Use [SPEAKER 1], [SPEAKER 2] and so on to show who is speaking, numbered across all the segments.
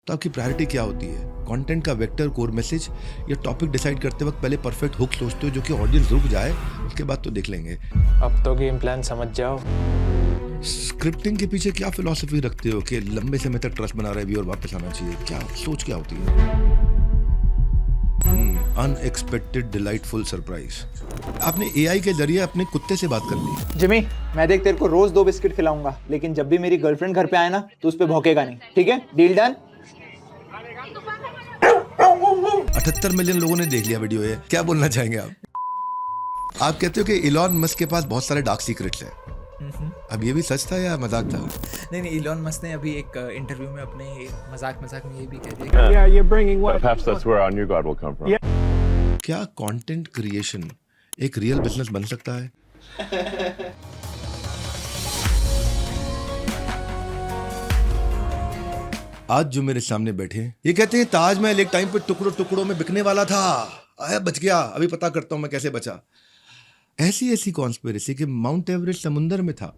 [SPEAKER 1] तो आपकी प्रायोरिटी क्या होती है? कंटेंट का वेक्टर, कोर मैसेज या टॉपिक डिसाइड करते वक्त पहले परफेक्ट हुक सोचते हो जो कि ऑडियंस रुक जाए, उसके बाद तो देख लेंगे।
[SPEAKER 2] अब तो गेम प्लान समझ जाओ।
[SPEAKER 1] स्क्रिप्टिंग के पीछे क्या फिलॉसफी रखते हो कि लंबे समय तक ट्रस्ट बना रहे व्यूअर वापस आना चाहिए? क्या सोच क्या होती है? Unexpected delightful surprise. आपने एआई के जरिए अपने कुत्ते से बात कर ली।
[SPEAKER 3] जिमी, मैं देख तेरे को रोज 2 बिस्किट खिलाऊंगा, लेकिन जब भी मेरी गर्लफ्रेंड घर पे आए ना तो उस पे भौंकेगा नहीं, ठीक है? Deal done?
[SPEAKER 1] 78 मिलियन लोगों ने देख लिया वीडियो ये। क्या बोलना चाहेंगे आप? आप कहते हो कि इलॉन मस्क के पास बहुत सारे डार्क सीक्रेट्स हैं। अब ये भी सच था या मजाक था?
[SPEAKER 4] नहीं, इलॉन मस्क ने अभी एक इंटरव्यू में अपने मजाक में ये भी कह दिया
[SPEAKER 5] Yeah, you're bringing what?
[SPEAKER 6] Perhaps that's where our new God will come from.
[SPEAKER 1] क्या कंटेंट क्रिएशन एक रियल बिजनेस बन सकता है? आज जो मेरे सामने बैठे ये कहते हैं ताजमहल एक टाइम पे टुकड़ों टुकड़ों में बिकने वाला था, आया बच गया, अभी पता करता हूं मैं कैसे बचा। ऐसी कॉन्स्पिरेसी कि माउंट एवरेस्ट समुंदर में था।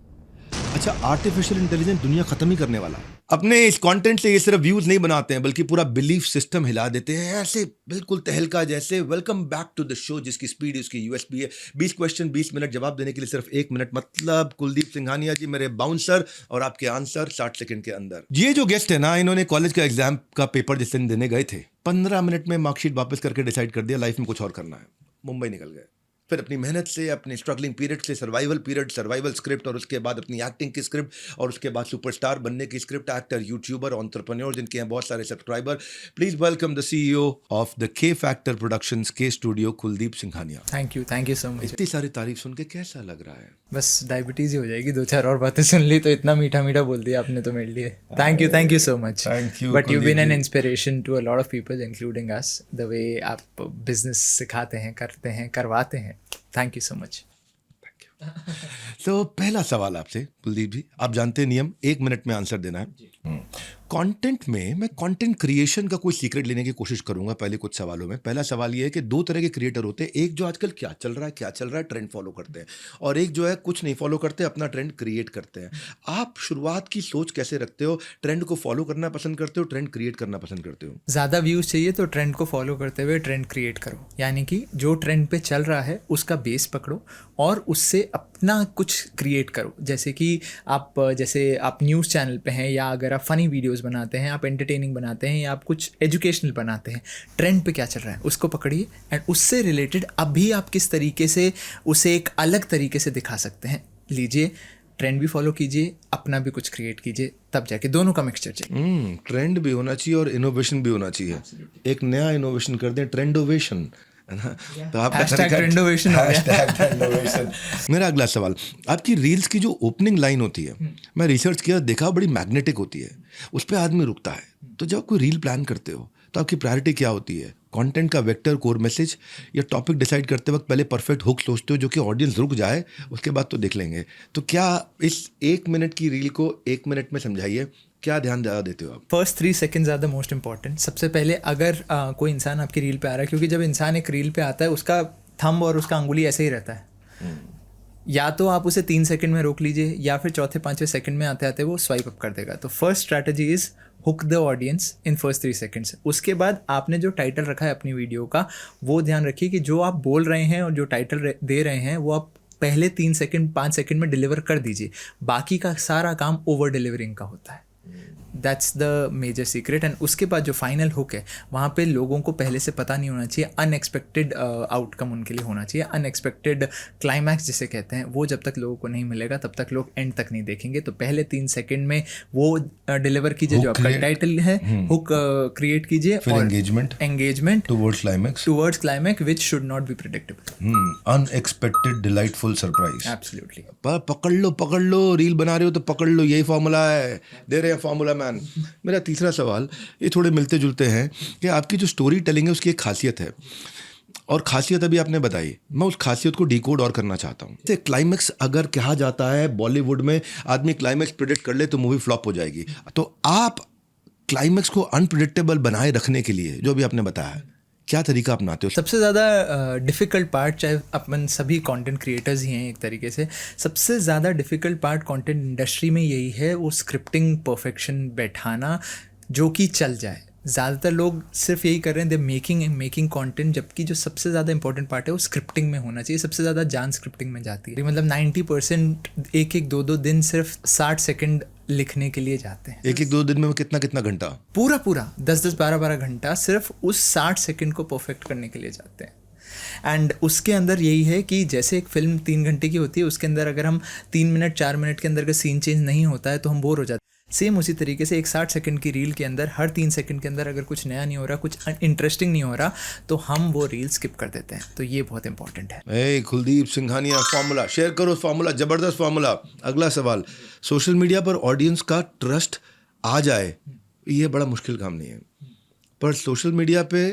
[SPEAKER 1] अच्छा, आर्टिफिशियल इंटेलिजेंस दुनिया खत्म ही करने वाला है। अपने इस कंटेंट से ये सिर्फ व्यूज नहीं बनाते हैं बल्कि पूरा बिलीफ सिस्टम हिला देते हैं, ऐसे बिल्कुल तहलका जैसे। Welcome back to the show जिसकी स्पीड उसकी यूएसपी है 20 क्वेश्चन 20 मिनट, जवाब देने के लिए सिर्फ 1 मिनट। मतलब कुलदीप सिंघानिया जी मेरे बाउंसर और आपके आंसर 60 सेकंड के अंदर। ये जो गेस्ट है ना, इन्होंने कॉलेज का एग्जाम का पेपर जिस दिन देने गए थे 15 मिनट में मार्कशीट वापस करके डिसाइड कर दिया लाइफ में कुछ और करना है। मुंबई निकल गए। फिर अपनी मेहनत से, अपने स्ट्रगलिंग पीरियड से सर्वाइवल पीरियड, सर्वाइवल स्क्रिप्ट, और उसके बाद अपनी एक्टिंग की स्क्रिप्ट, और उसके बाद सुपरस्टार बनने की स्क्रिप्ट। एक्टर, यूट्यूबर, एंटरप्रेन्योर जिनके हैं बहुत सारे subscriber. Please welcome the CEO of the के फैक्टर प्रोडक्शंस के studio, Kuldeep Singhania.
[SPEAKER 4] Thank you so much.
[SPEAKER 1] इतनी सारी तारीफ सुन के कैसा लग रहा है?
[SPEAKER 4] बस डायबिटीज ही हो जाएगी, 2-4 और बातें सुन ली तो इतना मीठा बोल दिया आपने तो मेरे लिए। Thank you so much.
[SPEAKER 1] Thank you,
[SPEAKER 4] but you been an
[SPEAKER 1] Kuldeep.
[SPEAKER 4] Inspiration to a lot of people including us, the way आप बिजनेस सिखाते हैं, करते हैं, करवाते हैं। Thank you so much.
[SPEAKER 1] तो पहला सवाल आपसे कुलदीप जी, आप जानते हैं नियम, 1 मिनट में आंसर देना है। कंटेंट में मैं कंटेंट क्रिएशन का कोई सीक्रेट लेने की कोशिश करूंगा पहले कुछ सवालों में। पहला सवाल ये है कि 2 तरह के क्रिएटर होते हैं, एक जो आजकल क्या चल रहा है ट्रेंड फॉलो करते हैं, और एक जो है कुछ नहीं फॉलो करते, अपना ट्रेंड क्रिएट करते हैं। आप शुरुआत की सोच कैसे रखते हो? ट्रेंड को फॉलो करना पसंद करते हो, ट्रेंड क्रिएट करना पसंद करते हो?
[SPEAKER 4] ज़्यादा व्यूज़ चाहिए तो ट्रेंड को फॉलो करते हुए ट्रेंड क्रिएट करो, यानी कि जो ट्रेंड पे चल रहा है उसका बेस पकड़ो और उससे अपना कुछ क्रिएट करो। जैसे कि आप न्यूज़ चैनल पे हैं, या अगर आप फ़नी वीडियोस बनाते हैं, आप एंटरटेनिंग बनाते हैं, या आप कुछ एजुकेशनल बनाते हैं, ट्रेंड पे क्या चल रहा है उसको पकड़िए एंड उससे रिलेटेड अभी आप किस तरीके से उसे एक अलग तरीके से दिखा सकते हैं, लीजिए। ट्रेंड भी फॉलो कीजिए, अपना भी कुछ क्रिएट कीजिए, तब जाके दोनों का मिक्सचर चाहिए।
[SPEAKER 1] ट्रेंड भी होना चाहिए और इनोवेशन भी होना चाहिए। एक नया इनोवेशन कर दें, ट्रेंडोवेशन, है ना? तो आपका
[SPEAKER 4] ट्रेंडोवेशन हो गया।
[SPEAKER 1] मेरा अगला सवाल, आपकी रील्स की जो ओपनिंग लाइन होती है, मैं रिसर्च किया, देखा, बड़ी मैग्नेटिक होती है, उस पर आदमी रुकता है। तो जब कोई रील प्लान करते हो तो आपकी प्रायोरिटी क्या होती है? कंटेंट का वेक्टर, कोर मैसेज या टॉपिक डिसाइड करते वक्त पहले परफेक्ट हुक सोचते हो जो कि ऑडियंस रुक जाए, उसके बाद तो देख लेंगे। तो क्या इस 1 मिनट की रील को 1 मिनट में समझाइए, क्या ध्यान ज़्यादा देते हो आप?
[SPEAKER 4] First 3 seconds are the most important. सबसे पहले अगर कोई इंसान आपकी रील पे आ रहा है, क्योंकि जब इंसान एक रील पे आता है उसका थंब और उसका अंगुली ऐसे ही रहता है, या तो आप उसे 3 सेकंड में रोक लीजिए, या फिर चौथे 5वें सेकंड में आते आते वो स्वाइप अप कर देगा। तो first strategy is hook the audience in first 3 seconds. उसके बाद आपने जो टाइटल रखा है अपनी वीडियो का, वो ध्यान रखिए कि जो आप बोल रहे हैं और जो टाइटल दे रहे हैं वो आप पहले 3 सेकंड 5 सेकंड में डिलीवर कर दीजिए। बाकी का सारा काम ओवर डिलीवरिंग का होता है। That's the major secret. And उसके बाद जो फाइनल हुक है वहाँ पे लोगों को पहले से पता नहीं होना चाहिए, अनएक्सपेक्टेड आउटकम उनके लिए होना चाहिए, अनएक्सपेक्टेड क्लाइमैक्स जिसे कहते हैं, वो जब तक लोगों को नहीं मिलेगा तब तक लोग एंड तक नहीं देखेंगे। तो पहले 3 सेकंड में वो डिलीवर कीजिए जो आपका टाइटल है, हुक क्रिएट कीजिए,
[SPEAKER 1] फिर
[SPEAKER 4] और
[SPEAKER 1] engagement towards
[SPEAKER 4] climax which should not be predictable.
[SPEAKER 1] Unexpected delightful surprise.
[SPEAKER 4] Absolutely.
[SPEAKER 1] पर पकड़ लो, रील बना रहे हो तो पकड़ लो, यही फॉर्मूला है, दे रहे हैं फॉर्मूला मैन। मेरा तीसरा सवाल, ये थोड़े मिलते जुलते हैं, कि आपकी जो स्टोरी टेलिंग है उसकी एक खासियत है, और खासियत अभी आपने बताई, मैं उस खासियत को डिकोड और करना चाहता हूँ। जैसे क्लाइमैक्स अगर कहा जाता है बॉलीवुड में, आदमी क्लाइमैक्स प्रेडिक्ट कर ले तो मूवी फ्लॉप हो जाएगी, तो आप क्लाइमैक्स को अनप्रेडिक्टेबल बनाए रखने के लिए जो भी आपने बताया, क्या तरीका अपनाते हो?
[SPEAKER 4] सबसे ज़्यादा डिफ़िकल्ट पार्ट, चाहे अपन सभी कंटेंट क्रिएटर्स ही हैं एक तरीके से, सबसे ज़्यादा डिफ़िकल्ट पार्ट कंटेंट इंडस्ट्री में यही है, वो स्क्रिप्टिंग परफेक्शन बैठाना, जो कि चल जाए। ज़्यादातर लोग सिर्फ यही कर रहे हैं, दे मेकिंग कंटेंट, जबकि जो सबसे ज़्यादा इंपॉर्टेंट पार्ट है वो स्क्रिप्टिंग में होना चाहिए। सबसे ज़्यादा जान स्क्रिप्टिंग में जाती है। मतलब 90% एक दो दिन सिर्फ 60 सेकंड लिखने के लिए जाते हैं।
[SPEAKER 1] एक 2 दिन में कितना घंटा?
[SPEAKER 4] पूरा 10 12 घंटा सिर्फ उस 60 सेकंड को परफेक्ट करने के लिए जाते हैं। एंड उसके अंदर यही है कि जैसे एक फिल्म 3 घंटे की होती है, उसके अंदर अगर हम 3 मिनट 4 मिनट के अंदर अगर सीन चेंज नहीं होता है तो हम बोर हो जाते हैं। सेम उसी तरीके से एक 60 सेकंड की रील के अंदर हर 3 सेकंड के अंदर अगर कुछ नया नहीं हो रहा, कुछ इंटरेस्टिंग नहीं हो रहा, तो हम वो रील स्किप कर देते हैं। तो ये बहुत इंपॉर्टेंट है।
[SPEAKER 1] ए कुलदीप सिंघानिया फार्मूला शेयर करो, फार्मूला जबरदस्त फार्मूला। अगला सवाल, सोशल मीडिया पर ऑडियंस का ट्रस्ट आ जाए ये बड़ा मुश्किल काम नहीं है, पर सोशल मीडिया पे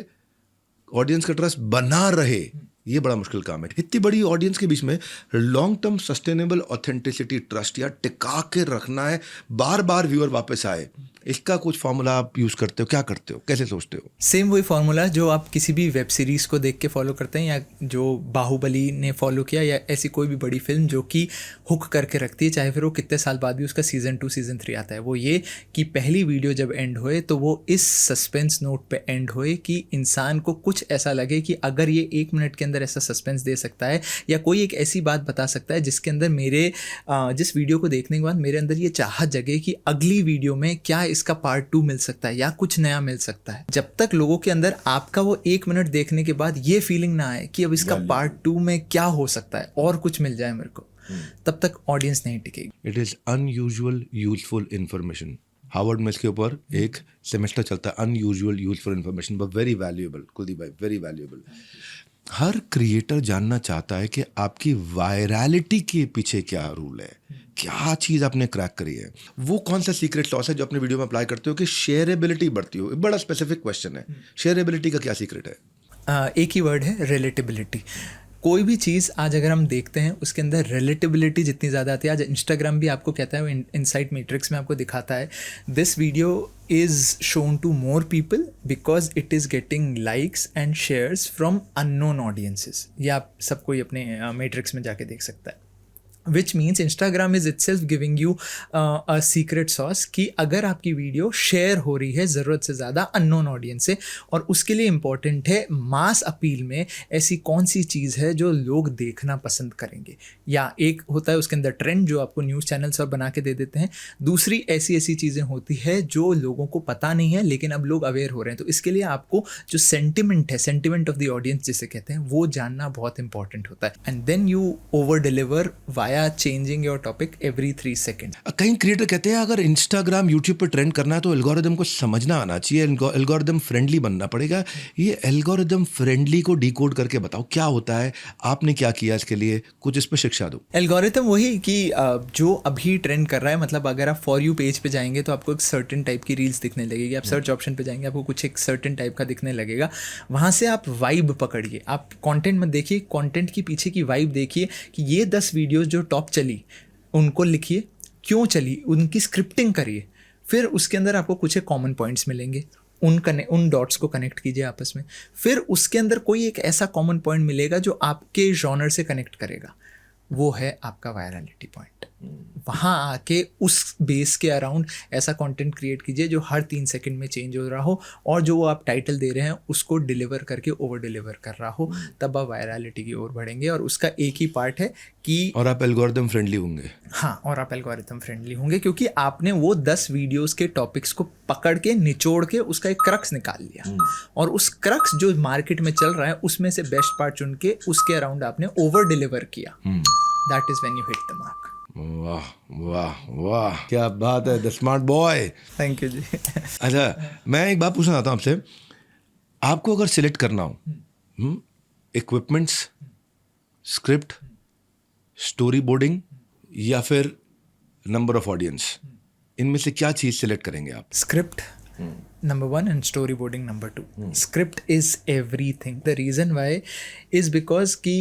[SPEAKER 1] ऑडियंस का ट्रस्ट बना रहे ये बड़ा मुश्किल काम है। इतनी बड़ी ऑडियंस के बीच में long term sustainable authenticity trust या टिका के रखना है, बार बार व्यूअर वापस आए, इसका कुछ फॉर्मूला आप यूज़ करते हो? क्या करते हो, कैसे सोचते हो?
[SPEAKER 4] सेम वही फार्मूला जो आप किसी भी वेब सीरीज़ को देख के फॉलो करते हैं, या जो बाहुबली ने फॉलो किया, या ऐसी कोई भी बड़ी फिल्म जो कि हुक करके रखती है, चाहे फिर वो कितने साल बाद भी उसका सीज़न 2 सीज़न 3 आता है। वो ये कि पहली वीडियो जब एंड होए तो वो इस सस्पेंस नोट पे एंड होए कि इंसान को कुछ ऐसा लगे कि अगर ये 1 मिनट के अंदर ऐसा सस्पेंस दे सकता है, या कोई एक ऐसी बात बता सकता है जिसके अंदर मेरे जिस वीडियो को देखने के बाद मेरे अंदर ये चाहत जगे कि अगली वीडियो में क्या इसका पार्ट 2 मिल सकता है या कुछ नया मिल सकता है। जब तक लोगों के अंदर आपका वो 1 मिनट देखने के बाद ये फीलिंग ना आए कि अब इसका पार्ट 2 में क्या हो सकता है और कुछ मिल जाए मेरे को, तब तक ऑडियंस नहीं टिकेगी।
[SPEAKER 1] It is unusual useful information. Harvard में इसके ऊपर एक सेमेस्टर चलता है, unusual useful information, but very valuable. Kuldeep भाई, वेरी वैल्यूएबल। हर क्रिएटर जानना चाहता है कि आपकी वायरलिटी के पीछे क्या रूल है, क्या चीज़ आपने क्रैक करी है, वो कौन सा सीक्रेट सॉस है जो अपने वीडियो में अप्लाई करते हो कि शेयरेबिलिटी बढ़ती हो। बड़ा स्पेसिफिक क्वेश्चन है, शेयरेबिलिटी का क्या सीक्रेट है?
[SPEAKER 4] एक ही वर्ड है, रिलेटेबिलिटी। कोई भी चीज़ आज अगर हम देखते हैं उसके अंदर रिलेटेबिलिटी जितनी ज़्यादा आती है, आज इंस्टाग्राम भी आपको कहता है, वो इनसाइट मैट्रिक्स में आपको दिखाता है, this video is shown to more people because it is getting likes and shares from unknown audiences. ये आप सब कोई अपने मैट्रिक्स में जाके देख सकता है। Which means Instagram is itself giving you a secret sauce कि अगर आपकी वीडियो शेयर हो रही है ज़रूरत से ज़्यादा अननोन ऑडियंस से, और उसके लिए इम्पॉर्टेंट है मास अपील में ऐसी कौन सी चीज़ है जो लोग देखना पसंद करेंगे। या एक होता है उसके अंदर ट्रेंड जो आपको न्यूज़ चैनल्स और बना के दे देते हैं, दूसरी ऐसी चीज़ें होती है जो लोगों को पता नहीं है लेकिन अब लोग अवेयर हो रहे हैं। तो इसके लिए आपको जो सेंटिमेंट है, सेंटिमेंट ऑफ द ऑडियंस जिसे कहते हैं, वो जानना बहुत इंपॉर्टेंट होता है। And then you over deliver via changing your topic every 3 second.
[SPEAKER 1] कई क्रिएटर कहते हैं अगर इंस्टाग्राम यूट्यूब पर ट्रेंड करना है तो एल्गोरिदम को समझना आना चाहिए, एल्गोरिदम फ्रेंडली बनना पड़ेगा। ये एल्गोरिदम फ्रेंडली को डिकोड करके बताओ क्या होता है, आपने क्या किया इसके लिए, कुछ इस पर शिक्षा दो।
[SPEAKER 4] एल्गोरिथम वही कि जो अभी ट्रेंड कर रहा है, मतलब अगर आप फॉर यू पेज पे जाएंगे तो आपको एक सर्टेन टाइप की रील्स दिखने लगेगी, आप सर्च ऑप्शन पे जाएंगे आपको कुछ एक सर्टेन टाइप का दिखने लगेगा, वहाँ से आप वाइब पकड़िए, आप कंटेंट मत देखिए, कंटेंट की पीछे की वाइब देखिए कि ये 10 वीडियोस जो टॉप चली उनको लिखिए, क्यों चली, उनकी स्क्रिप्टिंग करिए, फिर उसके अंदर आपको कुछ एक कॉमन पॉइंट्स मिलेंगे, उन डॉट्स को कनेक्ट कीजिए आपस में, फिर उसके अंदर कोई एक ऐसा कॉमन पॉइंट मिलेगा जो आपके जॉनर से कनेक्ट करेगा, वो है आपका वायरलिटी पॉइंट। वहाँ आके उस बेस के अराउंड ऐसा कंटेंट क्रिएट कीजिए जो हर 3 सेकंड में चेंज हो रहा हो, और जो आप टाइटल दे रहे हैं उसको डिलीवर करके ओवर डिलीवर कर रहा हो, तब आप वायरलिटी की ओर बढ़ेंगे। और उसका एक ही पार्ट है कि
[SPEAKER 1] और आप एल्गोरिदम फ्रेंडली होंगे।
[SPEAKER 4] हाँ, और आप एल्गोरिथम फ्रेंडली होंगे क्योंकि आपने वो 10 वीडियोस के टॉपिक्स को पकड़ के निचोड़ के उसका एक क्रक्स निकाल लिया, और उस क्रक्स जो मार्केट में चल रहा है उसमें से बेस्ट पार्ट चुन के उसके अराउंड आपने ओवर डिलीवर किया। That is when you hit the mark.
[SPEAKER 1] वाह वाह वाह, क्या बात है, the smart boy.
[SPEAKER 4] Thank you ji.
[SPEAKER 1] अच्छा, मैं एक बात पूछना चाहता हूँ आपसे, आपको अगर सिलेक्ट करना हो इक्विपमेंट्स, स्क्रिप्ट, स्टोरी बोर्डिंग या फिर नंबर ऑफ ऑडियंस, इनमें से क्या चीज़ सिलेक्ट करेंगे आप?
[SPEAKER 4] Script number 1 and storyboarding number 2. Script is everything. The reason why is because कि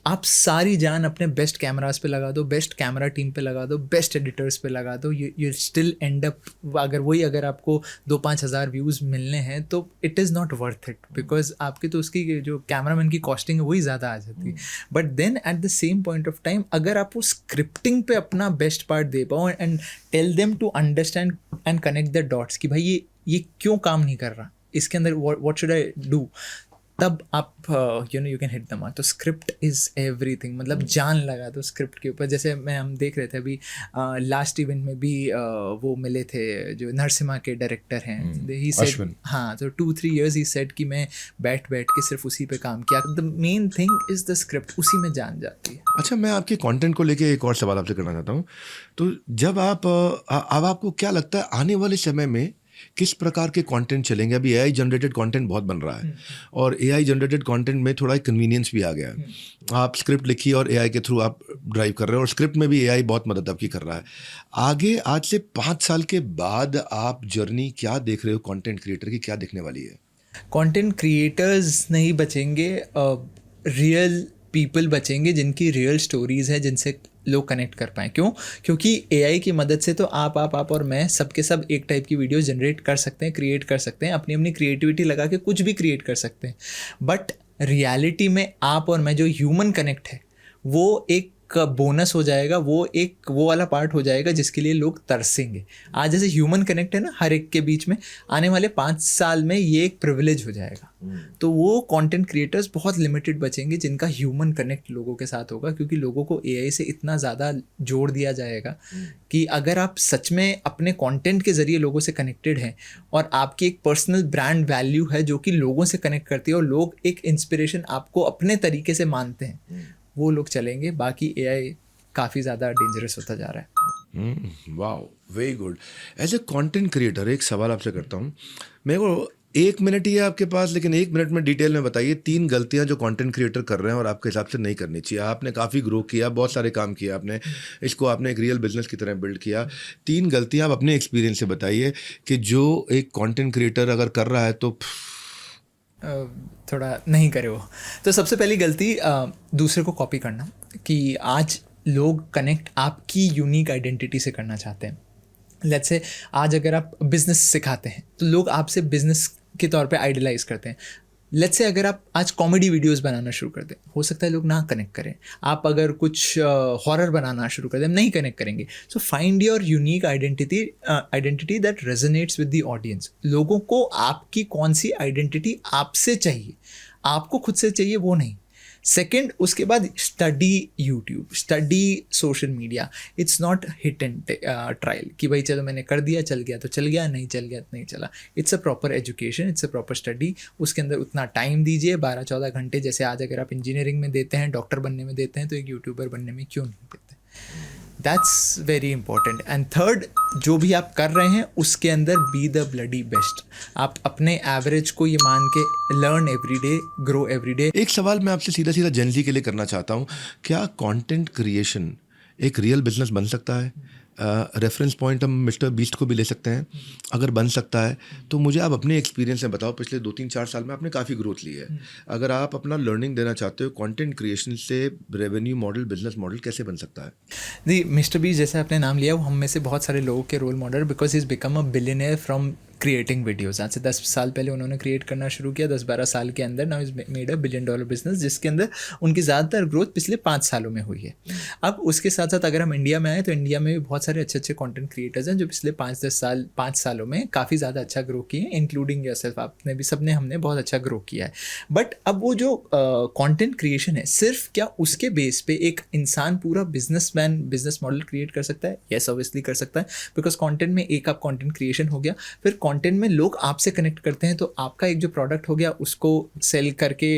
[SPEAKER 4] आप सारी जान अपने बेस्ट कैमरास पे लगा दो, बेस्ट कैमरा टीम पे लगा दो, बेस्ट एडिटर्स पे लगा दो, यू स्टिल एंड अप, अगर आपको 2-5 हज़ार व्यूज़ मिलने हैं तो it is not worth it, because आपकी तो उसकी जो कैमरामैन की कॉस्टिंग है वही ज़्यादा आ जाती है. But then at the same point of time अगर आप वो स्क्रिप्टिंग पे अपना बेस्ट पार्ट दे पाओ and tell them to understand and connect the dots कि भाई ये क्यों काम नहीं कर रहा, इसके अंदर व्हाट शुड आई डू, तब आप you can hit the mark. तो स्क्रिप्ट इज़ एवरीथिंग, मतलब जान लगा दो स्क्रिप्ट के ऊपर. जैसे हम देख रहे थे अभी लास्ट इवेंट में भी वो मिले थे जो नरसिम्हा के डायरेक्टर हैं, ही सेड, हाँ, तो 2-3 years ही सेड कि मैं बैठ के सिर्फ उसी पे काम किया. The main thing is the script, उसी में जान जाती है.
[SPEAKER 1] अच्छा, मैं आपके कंटेंट को लेके एक और सवाल आपसे करना चाहता हूँ. तो जब अब आपको क्या लगता है आने वाले समय में किस प्रकार के कंटेंट चलेंगे? अभी एआई जनरेटेड कंटेंट बहुत बन रहा है और एआई जनरेटेड कंटेंट में थोड़ा कन्वीनियंस भी आ गया है. आप स्क्रिप्ट लिखिए और एआई के थ्रू आप ड्राइव कर रहे हो और स्क्रिप्ट में भी एआई बहुत मदद आपकी कर रहा है. आगे आज से 5 साल के बाद आप जर्नी क्या देख रहे हो कंटेंट क्रिएटर की, क्या दिखने वाली है?
[SPEAKER 4] कंटेंट क्रिएटर्स नहीं बचेंगे, रियल पीपल बचेंगे जिनकी रियल स्टोरीज़ है, जिनसे लोग कनेक्ट कर पाएँ. क्योंकि एआई की मदद से तो आप और मैं सबके सब एक टाइप की वीडियो जनरेट कर सकते हैं, क्रिएट कर सकते हैं, अपनी क्रिएटिविटी लगा के कुछ भी क्रिएट कर सकते हैं. बट रियलिटी में आप और मैं जो ह्यूमन कनेक्ट है वो एक बोनस हो जाएगा, वो वाला पार्ट हो जाएगा जिसके लिए लोग तरसेंगे. आज जैसे ह्यूमन कनेक्ट है ना हर एक के बीच में, आने वाले 5 साल में ये एक प्रिविलेज हो जाएगा. तो वो कंटेंट क्रिएटर्स बहुत लिमिटेड बचेंगे जिनका ह्यूमन कनेक्ट लोगों के साथ होगा, क्योंकि लोगों को एआई से इतना ज़्यादा जोड़ दिया जाएगा कि अगर आप सच में अपने कंटेंट के ज़रिए लोगों से कनेक्टेड हैं और आपकी एक पर्सनल ब्रांड वैल्यू है जो कि लोगों से कनेक्ट करती है और लोग एक इंस्पिरेशन आपको अपने तरीके से मानते हैं, वो लोग चलेंगे. बाकी एआई काफ़ी ज़्यादा डेंजरस होता जा रहा है.
[SPEAKER 1] वाह, very good. As a content creator एक सवाल आपसे करता हूँ. मेरे को 1 मिनट ही है आपके पास, लेकिन 1 मिनट में डिटेल में बताइए 3 गलतियाँ जो कंटेंट क्रिएटर कर रहे हैं और आपके हिसाब से नहीं करनी चाहिए. आपने काफ़ी ग्रो किया, बहुत सारे काम किया आपने, इसको आपने एक रियल बिजनेस की तरह बिल्ड किया. 3 गलतियाँ आप अपने एक्सपीरियंस से बताइए कि जो एक कंटेंट क्रिएटर अगर कर रहा है तो
[SPEAKER 4] थोड़ा नहीं करे वो. तो सबसे पहली गलती दूसरे को कॉपी करना, कि आज लोग कनेक्ट आपकी यूनिक आइडेंटिटी से करना चाहते हैं. लेट्स से आज अगर आप बिजनेस सिखाते हैं तो लोग आपसे बिजनेस के तौर पे आइडलाइज करते हैं. लेट्स से अगर आप आज कॉमेडी वीडियोस बनाना शुरू कर दें, हो सकता है लोग ना कनेक्ट करें. आप अगर कुछ हॉरर बनाना शुरू कर दें, नहीं कनेक्ट करेंगे. So find your unique identity that resonates with the audience. लोगों को आपकी कौन सी आइडेंटिटी आपसे चाहिए, आपको खुद से चाहिए वो नहीं. सेकेंड, उसके बाद study YouTube, study social media. It's not hit and trial कि भाई चलो मैंने कर दिया, चल गया तो चल गया, नहीं चल गया तो नहीं चला. It's a proper education, it's a proper study. उसके अंदर उतना टाइम दीजिए, 12-14 घंटे. जैसे आज अगर आप इंजीनियरिंग में देते हैं, डॉक्टर बनने में देते हैं, तो एक यूट्यूबर बनने में क्यों नहीं देते? That's very important. And third, जो भी आप कर रहे हैं उसके अंदर बी द ब्लडी बेस्ट. आप अपने एवरेज को ये मान के learn every day, grow every day.
[SPEAKER 1] एक सवाल मैं आपसे सीधा जेनजी के लिए करना चाहता हूँ. क्या कंटेंट क्रिएशन एक रियल बिजनेस बन सकता है? रेफरेंस पॉइंट हम मिस्टर बीस्ट को भी ले सकते हैं. अगर बन सकता है तो मुझे आप अपने एक्सपीरियंस से बताओ. पिछले 2-3-4 साल में आपने काफ़ी ग्रोथ ली है. अगर आप अपना लर्निंग देना चाहते हो, कंटेंट क्रिएशन से रेवेन्यू मॉडल, बिजनेस मॉडल कैसे बन सकता है?
[SPEAKER 4] जी, मिस्टर बीस्ट जैसे आपने नाम लिया, वो हम में से बहुत सारे लोगों के role model, because he is become a billionaire from creating videos. आज से 10 साल पहले उन्होंने क्रिएट करना शुरू किया, 10-12 साल के अंदर now is made $1 billion business, जिसके अंदर उनकी ज़्यादातर ग्रोथ पिछले 5 सालों में हुई है. अब उसके साथ साथ अगर हम इंडिया में आए तो इंडिया में भी बहुत सारे अच्छे कंटेंट क्रिएटर्स हैं जो पिछले 5 सालों में काफ़ी ज़्यादा अच्छा ग्रो किए हैं, इंक्लूडिंग योरसेल्फ. आपने भी, सबने, हमने बहुत अच्छा ग्रो किया है. बट अब वो जो कंटेंट क्रिएशन है, सिर्फ क्या उसके बेस पे एक इंसान पूरा बिजनेस मॉडल क्रिएट कर सकता है? यस, ऑब्वियसली कर सकता है, बिकॉज कंटेंट में एक आप कंटेंट क्रिएशन हो गया, फिर कंटेंट में लोग आपसे कनेक्ट करते हैं तो आपका एक जो प्रोडक्ट हो गया उसको सेल करके,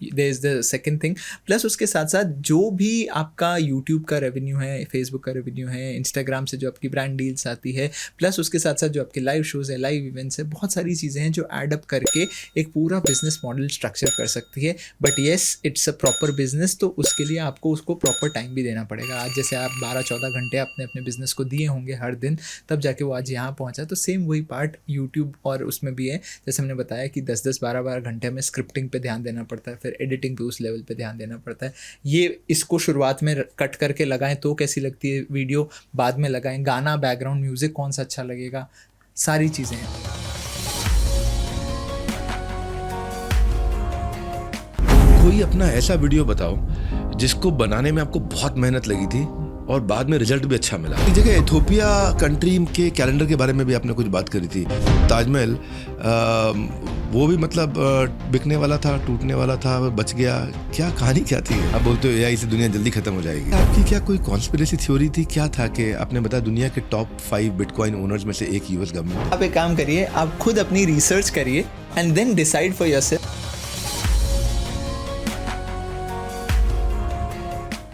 [SPEAKER 4] there is the second thing. Plus उसके साथ साथ जो भी आपका यूट्यूब का रेवेन्यू है, फेसबुक का रेवेन्यू है, इंस्टाग्राम से जो आपकी ब्रांड डील्स आती है, प्लस उसके साथ साथ जो आपके लाइव शोज़ है, लाइव इवेंट्स है, बहुत सारी चीज़ें हैं जो एड अप करके एक पूरा बिजनेस मॉडल स्ट्रक्चर कर सकती है. But yes, it's a proper business, तो उसके लिए आपको उसको प्रॉपर टाइम भी देना पड़ेगा. आज जैसे आप 12-14 घंटे अपने बिजनेस को दिए होंगे हर दिन, तब जाके वो आज यहाँ पहुँचा. तो सेम वही पार्ट यूट्यूब और उसमें भी है, जैसे हमने बताया कि 10-10 12-12 घंटे में स्क्रिप्टिंग पे ध्यान देना पड़ता है, फिर एडिटिंग पे उस लेवल पे ध्यान देना पड़ता है। ये इसको शुरुआत में कट करके लगाएं तो कैसी लगती है वीडियो, बाद में लगाएं, गाना, बैकग्राउंड म्यूज़िक कौन सा अच्छा लगेगा, सारी चीज़ें हैं।
[SPEAKER 1] कोई अपना ऐसा वीडियो बताओ जिसको बनाने में आपको बहुत मेहनत लगी थी और बाद में रिजल्ट भी अच्छा मिला। एक जगह एथियोपिया कंट्री के कैलेंडर के बारे में भी आपने कुछ बात करी थी। ताजमहल वो भी मतलब बिकने वाला था, टूटने वाला था, बच गया। क्या कहानी क्या थी? आप बोलते हो एआई से दुनिया जल्दी खत्म हो जाएगी। आपकी क्या कोई कॉन्स्पिरेसी थ्योरी थी? क्या था कि आपने बताया दुनिया के टॉप 5 बिटकॉइन ओनर्स में से एक यूएस गवर्नमेंट?
[SPEAKER 4] आप एक काम करिए, आप खुद अपनी रिसर्च करिए and then decide for yourself.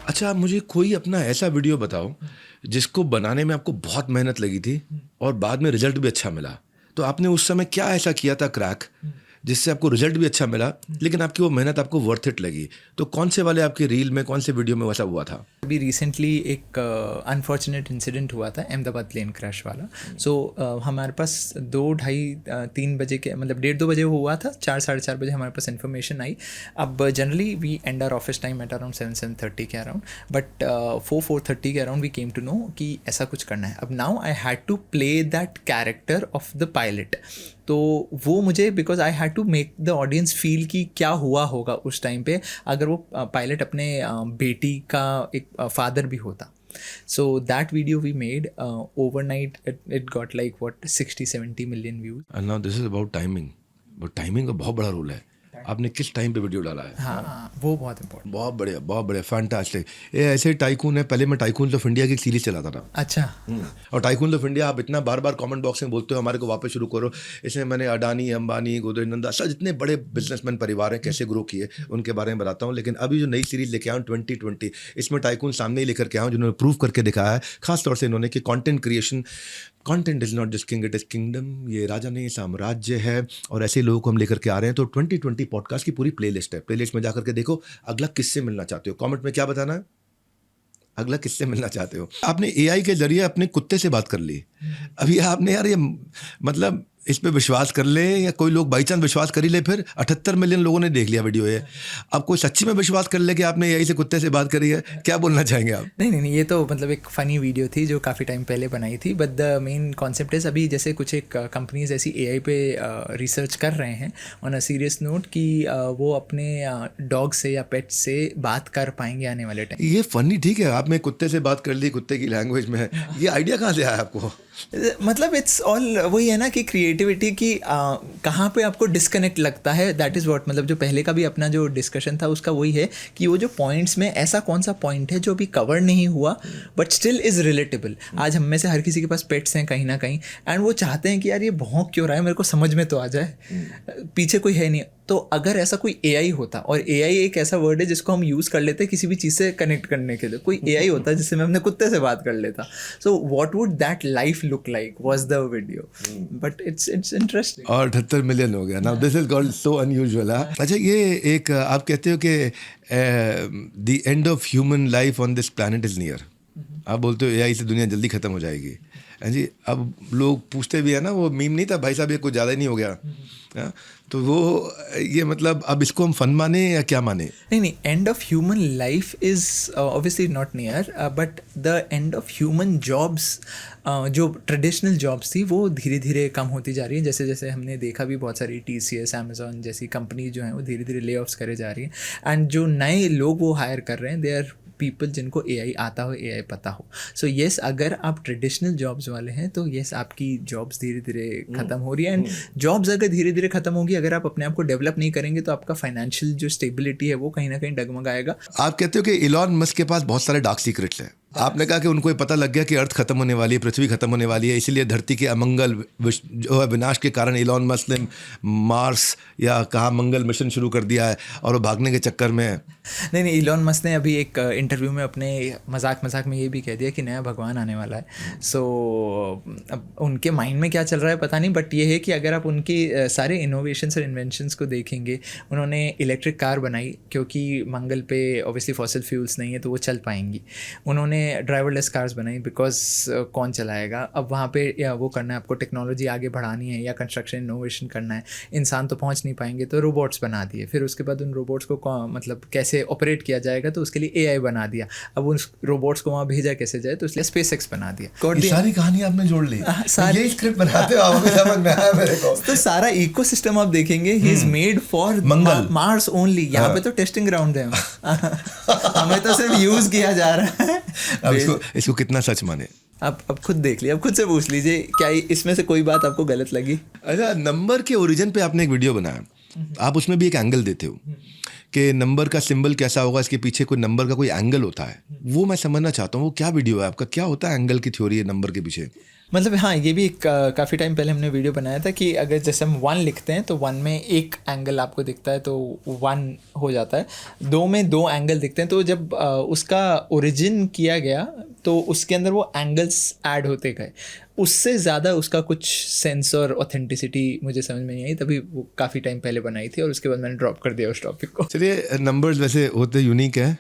[SPEAKER 1] अच्छा, मुझे कोई अपना ऐसा वीडियो बताओ जिसको बनाने में आपको बहुत मेहनत लगी थी और बाद में रिजल्ट भी अच्छा मिला। तो आपने उस समय क्या ऐसा किया था क्रैक जिससे आपको रिजल्ट भी अच्छा मिला, लेकिन आपकी वो मेहनत आपको वर्थ इट लगी? तो कौन से वाले आपके रील में, कौन से वीडियो में वैसा हुआ था?
[SPEAKER 4] अभी रिसेंटली एक अनफॉर्चुनेट इंसिडेंट हुआ था, अहमदाबाद प्लेन क्रैश वाला। सो हमारे पास 2, ढाई, 3 बजे के मतलब 1:30-2 बजे वो हुआ था। 4, साढ़े 4 बजे हमारे पास इन्फॉर्मेशन आई। अब generally we and our office time at around 7-7:30 के अराउंड, बट 4-4:30 के around we came to know कि ऐसा कुछ करना है। अब now I had to play that character of the pilot. तो वो मुझे, because I had to make the audience feel कि क्या हुआ होगा उस टाइम पे अगर वो पायलट अपने बेटी का एक फादर भी होता। So that video we made overnight, it got like what 60-70 million views.
[SPEAKER 1] And now this is about timing. But timing का बहुत बड़ा रोल है। आपने किस टाइम पे वीडियो डाला है?
[SPEAKER 4] हाँ, वो बहुत इंपॉर्टेंट।
[SPEAKER 1] बहुत बढ़िया, फैंटास्टिक। ये ऐसे टाइकून है। पहले मैं टाइकून ऑफ इंडिया की सीरीज चलाता था।
[SPEAKER 4] अच्छा।
[SPEAKER 1] और टाइकून ऑफ इंडिया आप इतना बार बार कमेंट बॉक्स में बोलते हो हमारे को वापस शुरू करो। इसमें मैंने अडानी, अंबानी, गोदरेज, नंदा, सब जितने बड़े बिजनेसमैन परिवार हैं कैसे ग्रो किए उनके बारे में बताता हूँ। लेकिन अभी जो नई सीरीज लेके आया हूँ 2020, इसमें टाइकून सामने ही लेकर के आया हूँ, जिन्होंने प्रूव करके दिखाया है खासतौर से इन्होंने कि content creation, content is not just king, it is kingdom. ये राजा नहीं, साम्राज्य है। और ऐसे लोगों को हम लेकर के आ रहे हैं। तो 2020 पॉडकास्ट की पूरी प्लेलिस्ट है। प्लेलिस्ट में जाकर के देखो अगला किससे मिलना चाहते हो। कमेंट में क्या बताना है? अगला किससे मिलना चाहते हो। आपने एआई के जरिए अपने कुत्ते से बात कर ली। अभी आपने यार ये मतलब इस पे विश्वास कर ले या कोई लोग बाई चांस विश्वास कर ही ले, फिर 78 मिलियन लोगों ने देख लिया वीडियो ये। अब कोई सच्ची में विश्वास कर ले कि आपने एआई से कुत्ते से बात करी है, क्या बोलना चाहेंगे आप?
[SPEAKER 4] नहीं, ये तो मतलब एक फ़नी वीडियो थी जो काफ़ी टाइम पहले बनाई थी। But the main concept is अभी जैसे कुछ एक कंपनीज ऐसी एआई पे रिसर्च कर रहे हैं ऑन अ सीरियस नोट कि वो अपने डॉग से या पेट से बात कर पाएंगे आने वाले टाइम।
[SPEAKER 1] ये फनी, ठीक है, आपने कुत्ते से बात कर ली, कुत्ते की लैंग्वेज में। ये आइडिया कहाँ से आया आपको?
[SPEAKER 4] मतलब इट्स ऑल वही है ना कि क्रिएटिविटी की कहाँ पे आपको डिस्कनेक्ट लगता है, दैट इज़ व्हाट। मतलब जो पहले का भी अपना जो डिस्कशन था उसका वही है कि वो जो पॉइंट्स में ऐसा कौन सा पॉइंट है जो अभी कवर नहीं हुआ बट स्टिल इज़ रिलेटेबल। आज हम में से हर किसी के पास पेट्स हैं कहीं ना कहीं, एंड वो चाहते हैं कि यार ये भौंक क्यों रहा है, मेरे को समझ में तो आ जाए, पीछे कोई है नहीं। तो अगर ऐसा कोई एआई होता, और एआई एक ऐसा वर्ड है जिसको हम यूज़ कर लेते हैं किसी भी चीज़ से कनेक्ट करने के लिए, कोई एआई होता जिससे मैं अपने कुत्ते से बात कर लेता, so what would that life look like was the video. But it's interesting.
[SPEAKER 1] और 78 मिलियन हो गया। Now this is called so unusual. अच्छा, ये एक आप कहते हो कि the end of human life on this planet is near. आप बोलते हो एआई से दुनिया जल्दी खत्म हो जाएगी। जी, अब लोग पूछते भी है ना, वो मीम नहीं था भाई साहब ये कुछ ज़्यादा ही नहीं हो गया? तो वो ये मतलब अब इसको हम फन माने या क्या माने?
[SPEAKER 4] नहीं, end of human life is obviously not near, but the end of human jobs, जो ट्रेडिशनल जॉब्स थी वो धीरे धीरे कम होती जा रही है। जैसे जैसे हमने देखा भी बहुत सारी TCS, Amazon जैसी कंपनी जो हैं वो धीरे धीरे ले ऑफ्स करे जा रही हैं, एंड जो नए लोग वो हायर कर रहे हैं दे आर पीपल जिनको एआई आता हो, एआई पता हो। सो येस, अगर आप ट्रेडिशनल जॉब्स वाले हैं तो येस आपकी जॉब्स धीरे धीरे ख़त्म हो रही है। एंड जॉब्स अगर धीरे धीरे ख़त्म होगी, अगर आप अपने आप को डेवलप नहीं करेंगे तो आपका फाइनेंशियल जो स्टेबिलिटी है वो कहीं ना कहीं डगमगाएगा।
[SPEAKER 1] आप कहते हो कि इलॉन मस्क के पास बहुत सारे डार्क सीक्रेट्स हैं। आपने कहा कि उनको ये पता लग गया कि अर्थ खत्म होने वाली है, पृथ्वी खत्म होने वाली है, इसीलिए धरती के अमंगल जो है विनाश के कारण इलॉन मस्क ने मार्स या कहा मंगल मिशन शुरू कर दिया है और वो भागने के चक्कर में है।
[SPEAKER 4] नहीं, इलॉन मस्क ने अभी एक इंटरव्यू में अपने मजाक में ये भी कह दिया कि नया भगवान आने वाला है। सो अब उनके माइंड में क्या चल रहा है पता नहीं, बट ये है कि अगर आप उनके सारे इनोवेशंस और इन्वेंशंस को देखेंगे, उन्होंने इलेक्ट्रिक कार बनाई क्योंकि मंगल पे ऑब्वियसली फॉसिल फ्यूल्स नहीं है तो वो चल पाएंगी। उन्होंने ड्राइवरलेस कार्स बनाई बिकॉज कौन चलाएगा अब वहाँ पे, या वो करना है आपको, टेक्नोलॉजी आगे बढ़ानी है या कंस्ट्रक्शन इनोवेशन करना है, इंसान तो पहुँच नहीं पाएंगे तो रोबोट्स बना दिए। फिर उसके बाद उन रोबोट्स को मतलब कैसे ऑपरेट किया जाएगा तो उसके लिए AI बना दिया। अब उन रोबोट्स को वहाँ भेजा कैसे जाए तो इसलिए SpaceX बना दिया।
[SPEAKER 1] ये सारी कहानी आपने जोड़ ली,
[SPEAKER 4] सारी-
[SPEAKER 1] ये स्क्रिप्ट बनाते हो आप, समझ में आया मेरे को।
[SPEAKER 4] तो सारा इकोसिस्टम आप देखेंगे, he is made for
[SPEAKER 1] Mangal.
[SPEAKER 4] Mars only. यहाँ पे तो टेस्टिंग ग्राउंड है हमें तो सिर्फ यूज किया जा रहा है।
[SPEAKER 1] अब इसको कितना सच माने?
[SPEAKER 4] अब खुद देख लिया, अब खुद से पूछ लीजिए क्या इसमें से कोई बात आपको गलत लगी।
[SPEAKER 1] अच्छा, नंबर के ओरिजिन पे आपने एक वीडियो बनाया, आप उसमें भी एक एंगल देते हो कि नंबर का सिंबल कैसा होगा, इसके पीछे कोई नंबर का कोई एंगल होता है, वो मैं समझना चाहता हूँ। वो क्या वीडियो है आपका, क्या होता है एंगल की थ्योरी है नंबर के पीछे?
[SPEAKER 4] मतलब हाँ, ये भी काफ़ी टाइम पहले हमने वीडियो बनाया था कि अगर जैसे हम 1 लिखते हैं तो 1 में एक एंगल आपको दिखता है तो 1 हो जाता है, 2 में 2 एंगल दिखते हैं। तो जब उसका ओरिजिन किया गया तो उसके अंदर वो एंगल्स ऐड होते गए, उससे ज़्यादा उसका कुछ सेंस और ऑथेंटिसिटी मुझे समझ में नहीं आई, तभी वो काफ़ी टाइम पहले बनाई थी और उसके बाद मैंने ड्रॉप कर दिया उस टॉपिक को।
[SPEAKER 1] चलिए, नंबर्स वैसे होते यूनिक है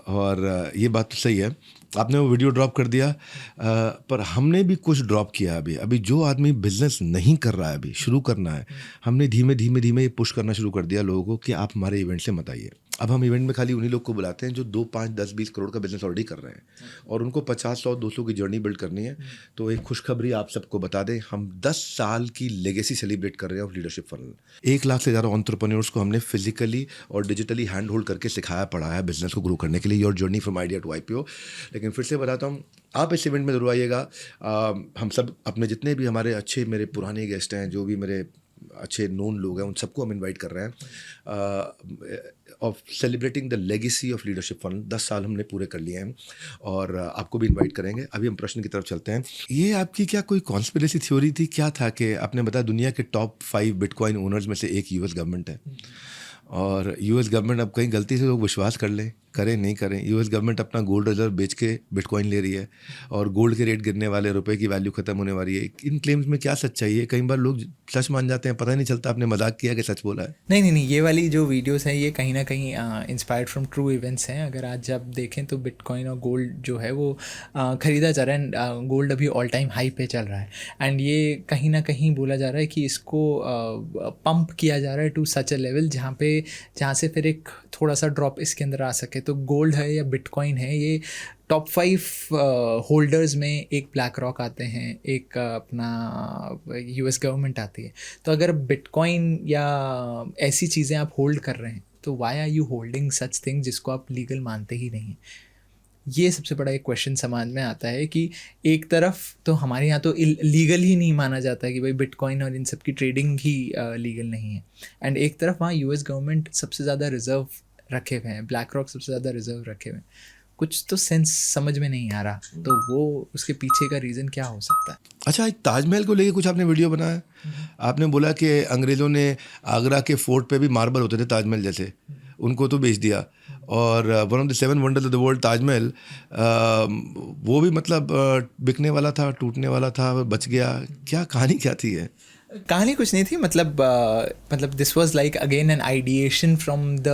[SPEAKER 1] और ये बात तो सही है, आपने वो वीडियो ड्रॉप कर दिया, पर हमने भी कुछ ड्रॉप किया। अभी जो आदमी बिजनेस नहीं कर रहा है, अभी शुरू करना है, हमने धीमे धीमे ये पुश करना शुरू कर दिया लोगों को कि आप हमारे इवेंट से मत आइए। अब हम इवेंट में खाली उन्हीं लोग को बुलाते हैं जो 2, 5, 10, 20 करोड़ का बिजनेस ऑलरेडी कर रहे हैं और उनको 50, 100, 200 की जर्नी बिल्ड करनी है। तो एक खुशखबरी आप सबको बता दें, हम 10 साल की लेगेसी सेलिब्रेट कर रहे हैं ऑफ लीडरशिप फनल। 1 लाख से ज़्यादा एंटरप्रेन्योर्स को हमने फिजिकली और डिजिटली हैंड होल्ड करके सिखाया, पढ़ाया बिजनेस को ग्रो करने के लिए, your journey from idea to IPO। लेकिन फिर से बताता हूँ, आप इस इवेंट में जरूर आइएगा। हम सब अपने जितने भी हमारे अच्छे मेरे पुराने गेस्ट हैं, जो भी मेरे अच्छे नोन लोग हैं, उन सबको हम इनवाइट कर रहे हैं of celebrating the legacy of leadership fund. 10 साल हमने पूरे कर लिए हैं और आपको भी इनवाइट करेंगे। अभी हम प्रश्न की तरफ चलते हैं। ये आपकी क्या कोई कॉन्स्पिरेसी थ्योरी थी, क्या था कि आपने बताया दुनिया के टॉप 5 बिटकॉइन ओनर्स में से एक US गवर्नमेंट है और US गवर्नमेंट अब कहीं गलती से लोग विश्वास कर लें, करें नहीं करें, US गवर्नमेंट अपना गोल्ड रिजर्व बेच के बिटकॉइन ले रही है और गोल्ड के रेट गिरने वाले, रुपए की वैल्यू खत्म होने वाली है। इन क्लेम्स में क्या सच्चाई है? कई बार लोग सच मान जाते हैं, पता नहीं चलता आपने मजाक किया कि सच बोला है।
[SPEAKER 4] नहीं, ये वाली जो वीडियोस हैं ये कहीं ना कहीं इंस्पायर्ड फ्रॉम ट्रू इवेंट्स हैं। अगर आज जब देखें तो बिटकॉइन और गोल्ड जो है वो ख़रीदा जा रहा है, गोल्ड अभी ऑल टाइम हाई पे चल रहा है एंड ये कहीं ना कहीं बोला जा रहा है कि इसको पंप किया जा रहा है टू सच अ लेवल जहाँ से फिर एक थोड़ा सा ड्रॉप इसके अंदर आ सके। तो गोल्ड है या बिटकॉइन है, ये टॉप 5 होल्डर्स में एक ब्लैक रॉक आते हैं, एक अपना US गवर्नमेंट आती है। तो अगर बिटकॉइन या ऐसी चीज़ें आप होल्ड कर रहे हैं तो why are you holding such thing जिसको आप लीगल मानते ही नहीं हैं? ये सबसे बड़ा एक क्वेश्चन समाज में आता है कि एक तरफ तो हमारे यहाँ तो लीगल ही नहीं माना जाता है कि भाई बिटकॉइन और इन सब की ट्रेडिंग ही लीगल नहीं है, एंड एक तरफ वहाँ US गवर्नमेंट सबसे ज़्यादा रिजर्व रखे हुए हैं, ब्लैक रॉक सबसे ज़्यादा रिजर्व रखे हुए हैं। कुछ तो सेंस समझ में नहीं आ रहा, तो वो उसके पीछे का रीज़न क्या हो सकता है?
[SPEAKER 1] अच्छा, एक ताजमहल को लेके कुछ आपने वीडियो बनाया, आपने बोला कि अंग्रेज़ों ने आगरा के फोर्ट पे भी मार्बल होते थे ताजमहल जैसे, उनको तो बेच दिया और one of the 7 wonders of the world Taj Mahal, वो भी मतलब बिकने वाला था, टूटने वाला था, बच गया। क्या कहानी क्या थी है?
[SPEAKER 4] कहानी कुछ नहीं थी, मतलब this was like again an ideation from the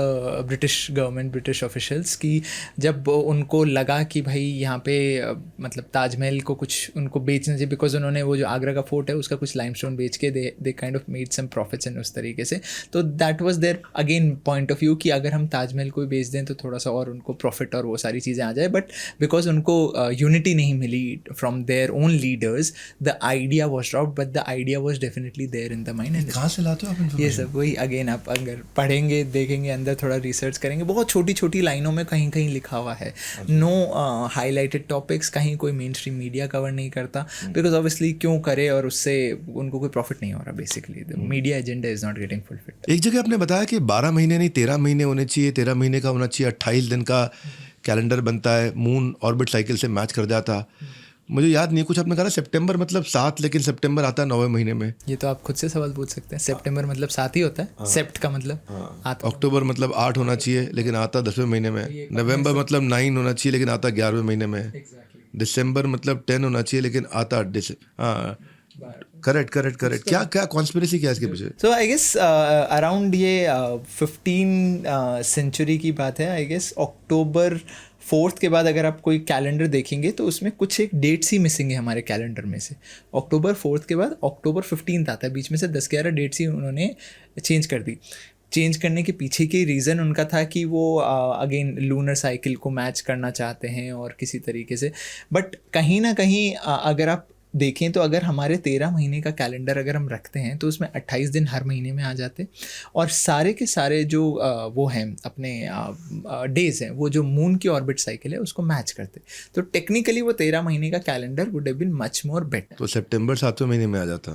[SPEAKER 4] British government, British officials की जब उनको लगा कि भाई यहाँ पे मतलब ताजमहल को कुछ उनको बेचना चाहिए, बिकॉज उन्होंने वो जो आगरा का फोर्ट है उसका कुछ लाइमस्टोन बेच के दे kind of made some profits in उस तरीके से। तो that was there again point of view कि अगर हम ताजमहल को बेच दें तो थोड़ा सा और उनको प्रॉफिट और वो सारी चीज़ें आ जाए, बट बिकॉज उनको यूनिटी नहीं मिली from their own leaders, the idea was dropped, but the idea was definitely there in the mind.
[SPEAKER 1] कहाँ से लाते हो आप
[SPEAKER 4] ये सब वही अगेन आप अगर पढ़ेंगे, देखेंगे, अंदर थोड़ा रिसर्च करेंगे, बहुत छोटी छोटी लाइनों में कहीं कहीं लिखा हुआ है। नो हाईलाइटेड टॉपिक्स, कहीं कोई मेन स्ट्रीम मीडिया कवर नहीं करता, बिकॉज ऑब्वियसली क्यों करे, और उससे उनको कोई प्रॉफिट नहीं हो रहा। Basically the media agenda is not getting fulfilled.
[SPEAKER 1] एक जगह आपने बताया कि 12 महीने नहीं 13 महीने होने चाहिए, 13 महीने का होना चाहिए, 28 दिन का कैलेंडर बनता है, मून ऑर्बिट साइकिल से मैच कर जाता। मुझे याद नहीं, कुछ आपने कहा सितंबर मतलब 7, लेकिन सितंबर आता है 9वें महीने में।
[SPEAKER 4] ये तो आप खुद से सवाल पूछ सकते हैं। सितंबर मतलब 7 ही होता है, सेप्ट का मतलब आता।
[SPEAKER 1] अक्टूबर मतलब 8 होना चाहिए लेकिन आता 10वें महीने में। नवंबर मतलब 9 होना चाहिए लेकिन आता 11वें महीने में। दिसंबर मतलब 10 होना चाहिए लेकिन आता करेक्ट। क्या कॉन्स्पिरेसी क्या है इसके पीछे?
[SPEAKER 4] सो आई गेस अराउंड ये 15 सेंचुरी की बात है। आई गेस अक्टूबर 4th के बाद अगर आप कोई कैलेंडर देखेंगे तो उसमें कुछ एक डेट्स ही मिसिंग है हमारे कैलेंडर में से। अक्टूबर 4th के बाद अक्टूबर 15th आता है, बीच में से 10-11 डेट्स ही उन्होंने चेंज कर दी। चेंज करने के पीछे की रीज़न उनका था कि वो अगेन लूनर साइकिल को मैच करना चाहते हैं और किसी तरीके से, बट कहीं ना कहीं अगर आप देखें तो अगर हमारे 13 महीने का कैलेंडर अगर हम रखते हैं तो उसमें 28 दिन हर महीने में आ जाते और सारे के सारे जो वो हैं अपने डेज़ हैं वो जो मून की ऑर्बिट साइकिल है उसको मैच करते। तो टेक्निकली वो 13 महीने का calendar would have been much more better.
[SPEAKER 1] तो सितंबर 7वें महीने में आ जाता,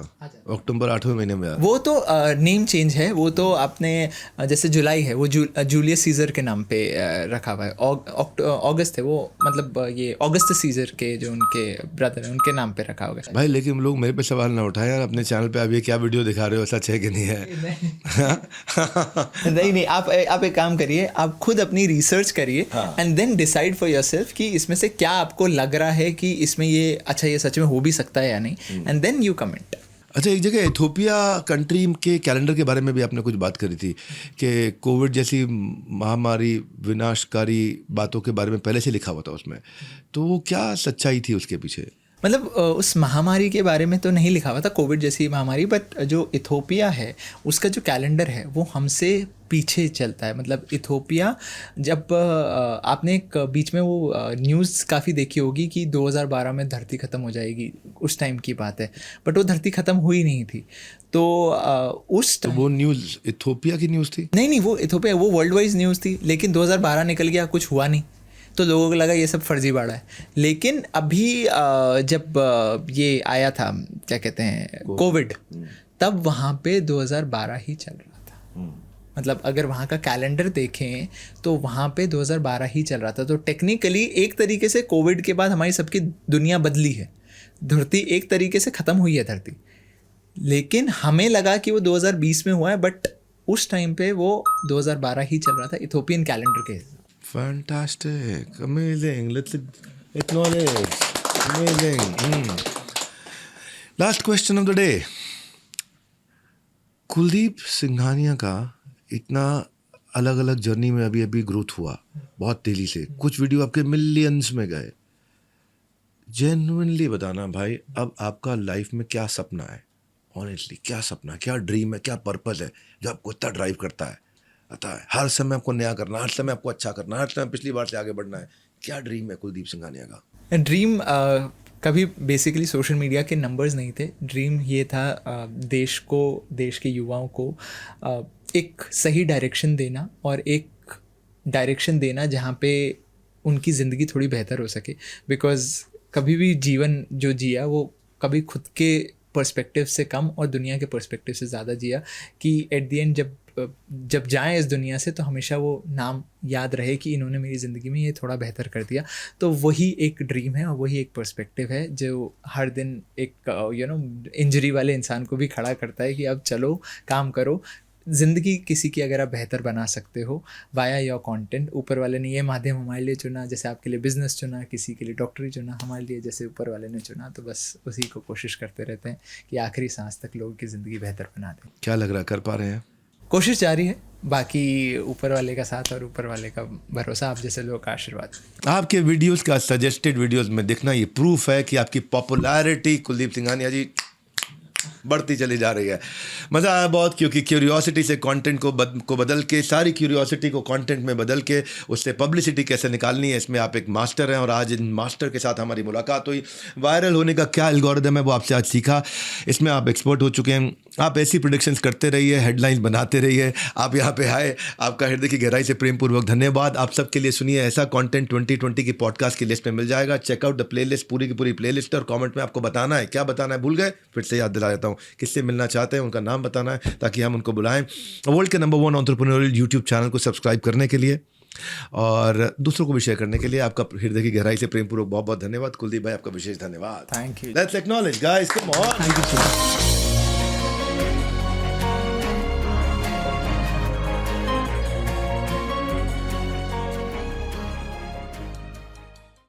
[SPEAKER 1] अक्टूबर 8वें महीने में आ।
[SPEAKER 4] वो तो नेम चेंज है, वो तो अपने जैसे जुलाई है वो जूलियस सीजर के नाम पे रखा हुआ है। अगस्त है वो, मतलब ये अगस्त सीजर के जो उनके ब्रदर हैं उनके नाम पे रखा होगा।
[SPEAKER 1] भाई लेकिन लोग मेरे पे सवाल ना उठाए यार, अपने चैनल पे आप ये क्या वीडियो दिखा रहे हो, सच है कि नहीं है?
[SPEAKER 4] नहीं, आप एक काम करिए, आप खुद अपनी रिसर्च करिए and then decide for yourself कि इसमें से क्या आपको लग रहा है कि इसमें ये अच्छा ये सच में हो भी सकता है या नहीं, एंड देन यू कमेंट।
[SPEAKER 1] अच्छा, एक जगह इथोपिया कंट्री के कैलेंडर के बारे में भी आपने कुछ बात करी थी कि कोविड जैसी महामारी विनाशकारी बातों के बारे में पहले से लिखा हुआ था उसमें, तो वो क्या सच्चाई थी उसके पीछे?
[SPEAKER 4] मतलब उस महामारी के बारे में तो नहीं लिखा हुआ था कोविड जैसी महामारी, बट जो इथोपिया है उसका जो कैलेंडर है वो हमसे पीछे चलता है। मतलब इथोपिया, जब आपने एक बीच में वो न्यूज़ काफ़ी देखी होगी कि 2012 में धरती ख़त्म हो जाएगी, उस टाइम की बात है, बट वो धरती ख़त्म हुई नहीं थी। तो उस
[SPEAKER 1] तो वो न्यूज़ इथोपिया की न्यूज़ थी?
[SPEAKER 4] नहीं, वो इथोपिया वो वर्ल्ड वाइज न्यूज़ थी, लेकिन 2012 निकल गया, कुछ हुआ नहीं, तो लोगों को लगा ये सब फर्जीवाड़ा है। लेकिन अभी जब ये आया था क्या कहते हैं कोविड, तब वहाँ पे 2012 ही चल रहा था। मतलब अगर वहाँ का कैलेंडर देखें तो वहाँ पे 2012 ही चल रहा था। तो टेक्निकली एक तरीके से कोविड के बाद हमारी सबकी दुनिया बदली है, धरती एक तरीके से ख़त्म हुई है धरती, लेकिन हमें लगा कि वो 2020 में हुआ है, बट उस टाइम पे वो 2012 ही चल रहा था इथोपियन कैलेंडर के।
[SPEAKER 1] Fantastic, amazing, let's acknowledge, amazing. Last question of the day. Kuldeep Singhania का इतना अलग अलग जर्नी में अभी अभी ग्रोथ हुआ बहुत तेजी से, कुछ वीडियो आपके मिलियंस में गए। जेन्युइनली बताना भाई, अब आपका लाइफ में क्या सपना है? ऑनेस्टली क्या सपना, क्या ड्रीम है, क्या पर्पस है जो आपको इतना ड्राइव करता है? आता है हर समय आपको नया करना, हर समय आपको अच्छा करना, हर समय पिछली बार से आगे बढ़ना है। क्या ड्रीम है कुलदीप सिंघानिया का?
[SPEAKER 4] ड्रीम कभी बेसिकली सोशल मीडिया के नंबर्स नहीं थे। ड्रीम ये था देश को, देश के युवाओं को एक सही डायरेक्शन देना और एक डायरेक्शन देना जहाँ पे उनकी ज़िंदगी थोड़ी बेहतर हो सके। बिकॉज़ कभी भी जीवन जो जिया वो कभी खुद के पर्सपेक्टिव से कम और दुनिया के पर्सपेक्टिव से ज़्यादा जिया, कि एट द एंड जब जाएं इस दुनिया से तो हमेशा वो नाम याद रहे कि इन्होंने मेरी ज़िंदगी में ये थोड़ा बेहतर कर दिया। तो वही एक ड्रीम है और वही एक पर्सपेक्टिव है जो हर दिन एक इंजरी वाले इंसान को भी खड़ा करता है कि अब चलो काम करो। ज़िंदगी किसी की अगर आप बेहतर बना सकते हो वाया योर कंटेंट, ऊपर वाले ने ये माध्यम हमारे लिए चुना, जैसे आपके लिए बिजनेस चुना, किसी के लिए डॉक्टरी चुना, हमारे लिए जैसे ऊपर वाले ने चुना, तो बस उसी को कोशिश करते रहते हैं कि आखिरी सांस तक लोगों की ज़िंदगी बेहतर बना दें।
[SPEAKER 1] क्या लग रहा है कर पा रहे हैं?
[SPEAKER 4] कोशिश जारी है, बाकी ऊपर वाले का साथ और ऊपर वाले का भरोसा, आप जैसे लोगों का आशीर्वाद।
[SPEAKER 1] आपके वीडियोस का सजेस्टेड वीडियोस में देखना ये प्रूफ है कि आपकी पॉपुलैरिटी कुलदीप सिंघानिया जी बढ़ती चली जा रही है। मज़ा आया बहुत, क्योंकि क्यूरियोसिटी से कंटेंट को बदल के, सारी क्यूरियोसिटी को कंटेंट में बदल के उससे पब्लिसिटी कैसे निकालनी है, इसमें आप एक मास्टर हैं और आज इन मास्टर के साथ हमारी मुलाकात हुई। वायरल होने का क्या एल्गोरिदम है वो आपसे आज सीखा, इसमें आप एक्सपर्ट हो चुके हैं। आप ऐसी प्रेडिक्शंस करते रहिए, हेडलाइंस बनाते रहिए। आप यहाँ पे आए, आपका हृदय की गहराई से प्रेमपूर्वक धन्यवाद। आप सबके लिए सुनिए ऐसा कंटेंट 2020 की पॉडकास्ट की लिस्ट में मिल जाएगा। चेकआउट द प्लेलिस्ट, पूरी की पूरी प्लेलिस्ट, और कमेंट में आपको बताना है, क्या बताना है भूल गए, फिर से याद दिला देता हूँ, किससे मिलना चाहते हैं उनका नाम बताना है ताकि हम उनको बुलाएं। वर्ल्ड के नंबर 1 एंटरप्रेन्योरियल यूट्यूब चैनल को सब्सक्राइब करने के लिए और दूसरों को भी शेयर करने के लिए आपका हृदय की गहराई से प्रेमपूर्वक बहुत बहुत धन्यवाद। कुलदीप भाई आपका विशेष धन्यवाद।
[SPEAKER 4] Thank you.
[SPEAKER 1] Let's acknowledge guys, come on.